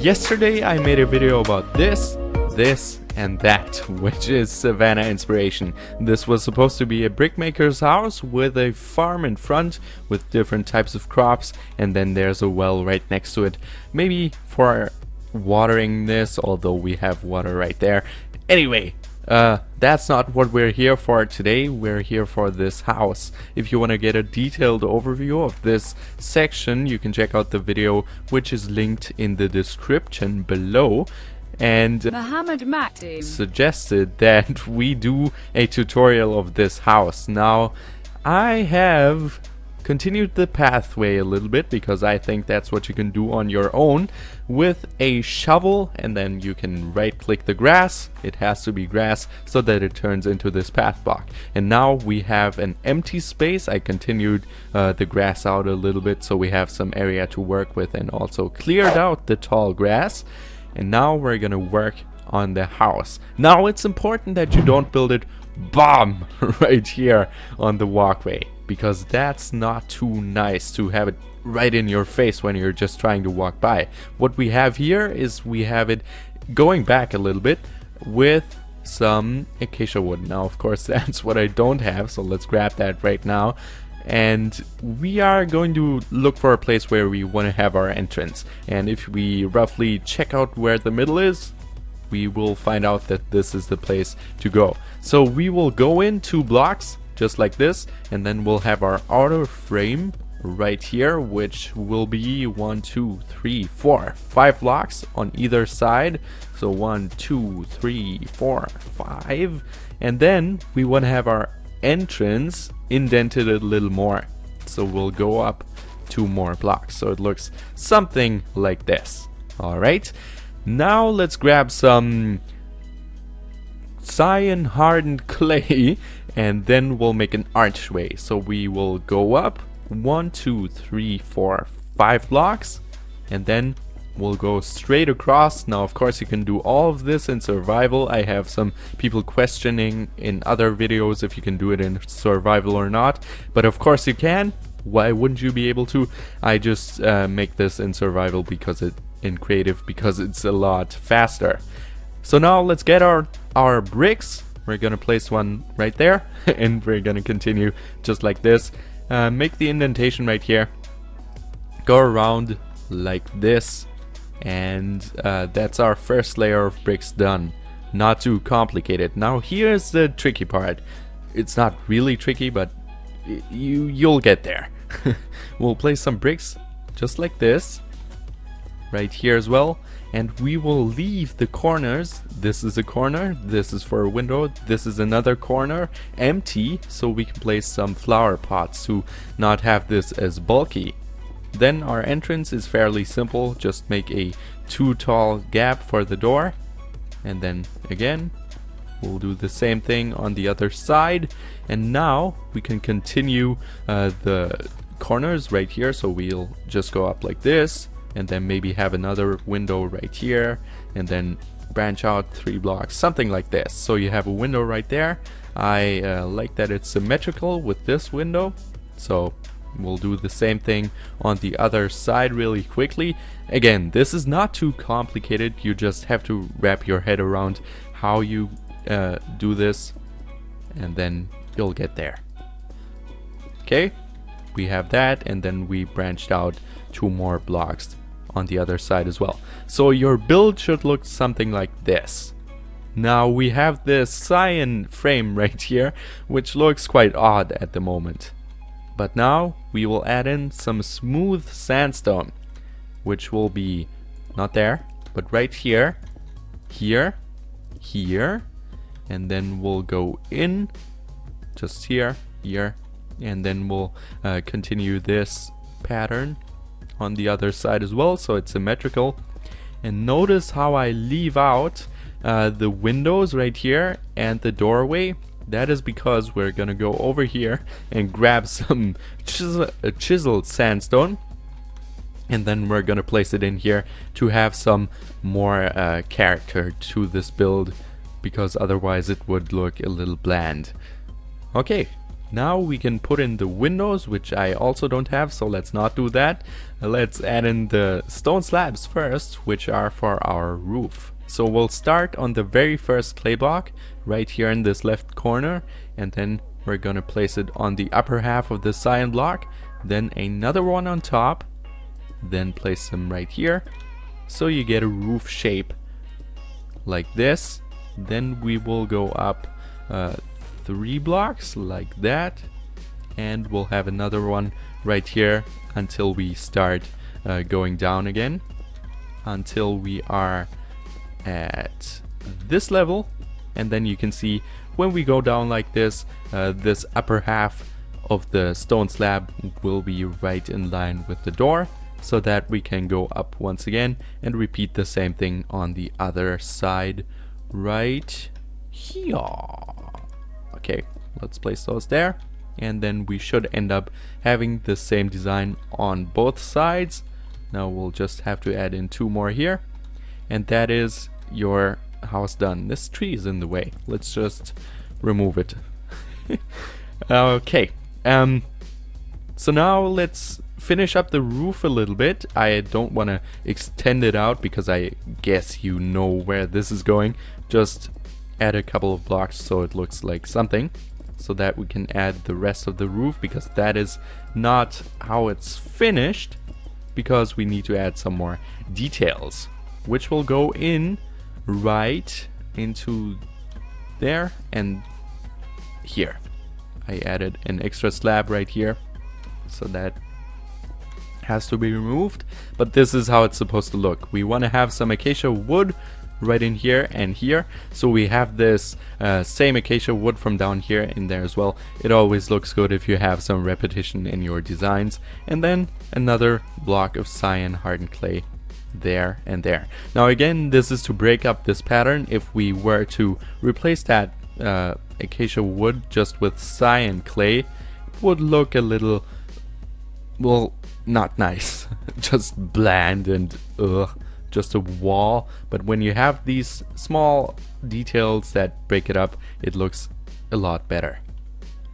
Yesterday I made a video about this, and that, which is Savanna inspiration. This was supposed to be a brickmaker's house with a farm in front with different types of crops, and then there's a well right next to it. Maybe for watering this, although we have water right there. Anyway, that's not what we're here for today. We're here for this house. If you want to get a detailed overview of this section, you can check out the video, which is linked in the description below. And suggested that we do a tutorial of this house. Now, I have continued the pathway a little bit because I think that's what you can do on your own with a shovel, and then you can right click the grass. It has to be grass so that it turns into this path block. And now we have an empty space. I continued the grass out a little bit so we have some area to work with, and also cleared out the tall grass. And now we're gonna work on the house. Now it's important that you don't build it BOOM right here on the walkway, because that's not too nice to have it right in your face when you're just trying to walk by. What we have here is we have it going back a little bit with some acacia wood. Now of course that's what I don't have, so let's grab that right now. And we are going to look for a place where we want to have our entrance. And if we roughly check out where the middle is, we will find out that this is the place to go. So we will go in 2 blocks just like this, and then we'll have our outer frame right here, which will be 1, 2, 3, 4, 5 blocks on either side. So 1, 2, 3, 4, 5, and then we want to have our entrance indented a little more, so we'll go up 2 more blocks so it looks something like this. Alright, now let's grab some cyan hardened clay, and then we'll make an archway. So we will go up 1, 2, 3, 4, 5 blocks, and then we'll go straight across. Now of course you can do all of this in survival. I have some people questioning in other videos if you can do it in survival or not, but of course you can. Why wouldn't you be able to? I just make this in survival because in creative because it's a lot faster. So now let's get our bricks. We're gonna place one right there and we're gonna continue just like this. Make the indentation right here, go around like this, and that's our first layer of bricks done. Not too complicated. Now here's the tricky part. It's not really tricky, but you'll get there. We'll place some bricks just like this right here as well, and we will leave the corners. This is a corner, this is for a window, this is another corner empty, so we can place some flower pots to not have this as bulky. Then our entrance is fairly simple. Just make a 2 tall gap for the door, and then again we'll do the same thing on the other side. And now we can continue the corners right here, so we'll just go up like this, and then maybe have another window right here, and then branch out 3 blocks, something like this. So you have a window right there. I like that it's symmetrical with this window, so we'll do the same thing on the other side really quickly. Again, this is not too complicated. You just have to wrap your head around how you do this, and then you'll get there. Okay, we have that, and then we branched out 2 more blocks on the other side as well. So your build should look something like this. Now we have this cyan frame right here, which looks quite odd at the moment. But now we will add in some smooth sandstone, which will be not there, but right here, here, here, and then we'll go in just here, here, and then we'll continue this pattern on the other side as well, so it's symmetrical. And notice how I leave out the windows right here and the doorway. That is because we're gonna go over here and grab some chiseled sandstone, and then we're gonna place it in here to have some more character to this build, because otherwise it would look a little bland. Okay, Now we can put in the windows, which I also don't have, so let's not do that. Let's add in the stone slabs first, which are for our roof. So we'll start on the very first clay block right here in this left corner, and then we're gonna place it on the upper half of the cyan block, then another one on top, then place them right here, so you get a roof shape like this. Then we will go up 3 blocks like that, and we'll have another one right here until we start going down again, until we are at this level. And then you can see when we go down like this, this upper half of the stone slab will be right in line with the door, so that we can go up once again and repeat the same thing on the other side right here. Okay, let's place those there, and then we should end up having the same design on both sides. Now we'll just have to add in 2 more here, and that is your house done. This tree is in the way. Let's just remove it. Okay, so now let's finish up the roof a little bit. I don't want to extend it out because I guess you know where this is going. Just add a couple of blocks so it looks like something, so that we can add the rest of the roof, because that is not how it's finished, because we need to add some more details, which will go in right into there and here. I added an extra slab right here, so that has to be removed, but this is how it's supposed to look. We want to have some acacia wood right in here and here, so we have this same acacia wood from down here in there as well. It always looks good if you have some repetition in your designs. And then another block of cyan hardened clay there and there. Now again, this is to break up this pattern. If we were to replace that acacia wood just with cyan clay, it would look a little, well, not nice. Just bland and just a wall. But when you have these small details that break it up, it looks a lot better.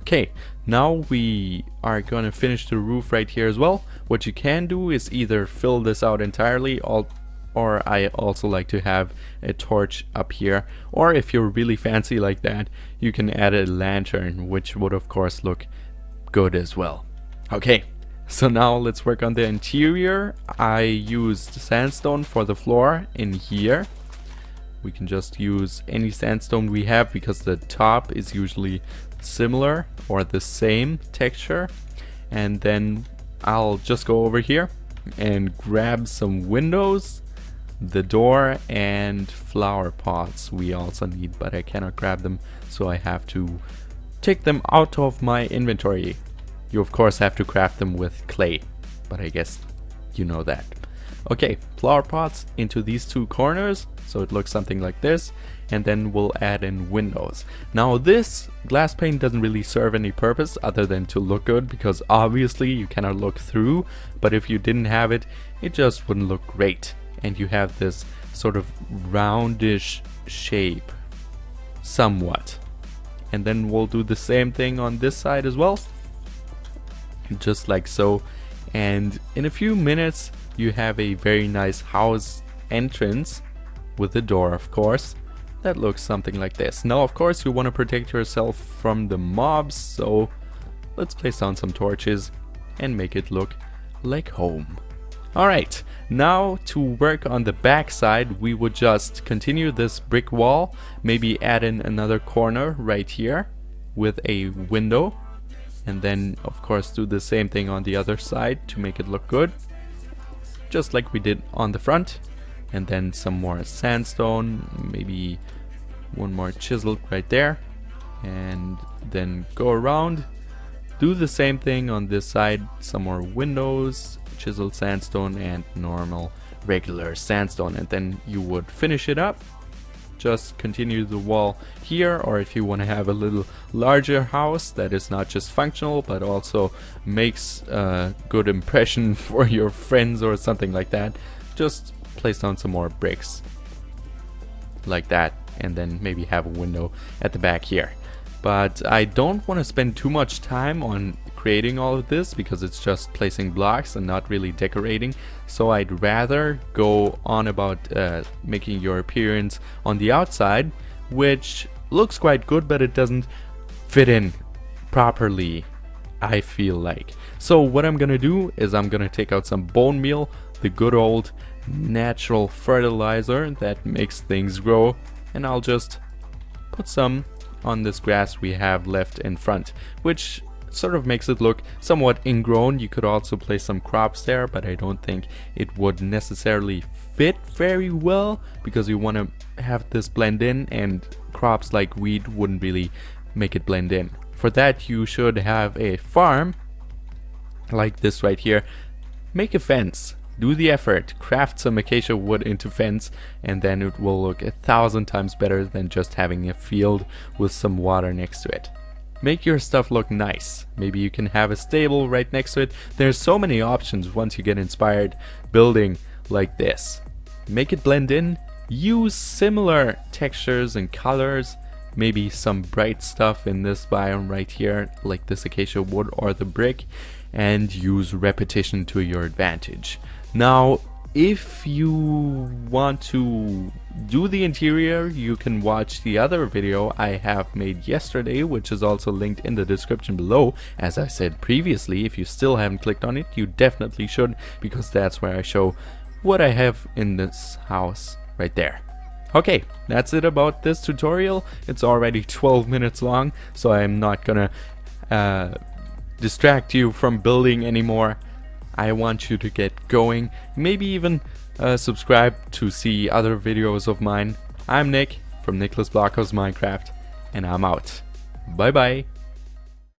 Okay, now we are gonna finish the roof right here as well. What you can do is either fill this out entirely, or I also like to have a torch up here, or if you're really fancy like that, you can add a lantern, which would of course look good as well. Okay, so now let's work on the interior. I used sandstone for the floor in here. We can just use any sandstone we have, because the top is usually similar or the same texture. And then I'll just go over here and grab some windows, the door, and flower pots we also need, but I cannot grab them, so I have to take them out of my inventory. You of course have to craft them with clay, but I guess you know that. Okay, flower pots into these 2 corners, so it looks something like this, and then we'll add in windows. Now this glass pane doesn't really serve any purpose other than to look good, because obviously you cannot look through, but if you didn't have it, it just wouldn't look great. And you have this sort of roundish shape, somewhat. And then we'll do the same thing on this side as well, just like so. And in a few minutes you have a very nice house entrance with a door, of course, that looks something like this. Now of course you want to protect yourself from the mobs, so let's place down some torches and make it look like home. Alright, now to work on the back side, we would just continue this brick wall, maybe add in another corner right here with a window, and then of course do the same thing on the other side to make it look good, just like we did on the front. And then some more sandstone, maybe one more chisel right there, and then go around, do the same thing on this side, some more windows, chiseled sandstone, and normal regular sandstone, and then you would finish it up. Just continue the wall here, or if you want to have a little larger house that is not just functional but also makes a good impression for your friends or something like that, just place down some more bricks like that, and then maybe have a window at the back here. but I don't want to spend too much time on creating all of this because it's just placing blocks and not really decorating. So I'd rather go on about making your appearance on the outside, which looks quite good, but it doesn't fit in properly, I feel like. So what I'm gonna do is I'm gonna take out some bone meal, the good old natural fertilizer that makes things grow, and I'll just put some on this grass we have left in front, which sort of makes it look somewhat ingrown. You could also place some crops there, but I don't think it would necessarily fit very well because you want to have this blend in, and crops like wheat wouldn't really make it blend in. For that you should have a farm like this right here. Make a fence, do the effort, craft some acacia wood into fence, and then it will look 1,000 times better than just having a field with some water next to it. Make your stuff look nice. Maybe you can have a stable right next to it. There's so many options once you get inspired building like this. Make it blend in, use similar textures and colors, maybe some bright stuff in this biome right here like this acacia wood or the brick, and use repetition to your advantage. Now if you want to do the interior, you can watch the other video I have made yesterday, which is also linked in the description below. As I said previously, if you still haven't clicked on it, you definitely should, because that's where I show what I have in this house right there. Okay, that's it about this tutorial. It's already 12 minutes long, so I'm not gonna distract you from building anymore. I want you to get going, maybe even subscribe to see other videos of mine. I'm Nick from NiclasBlocko's Minecraft, and I'm out. Bye bye.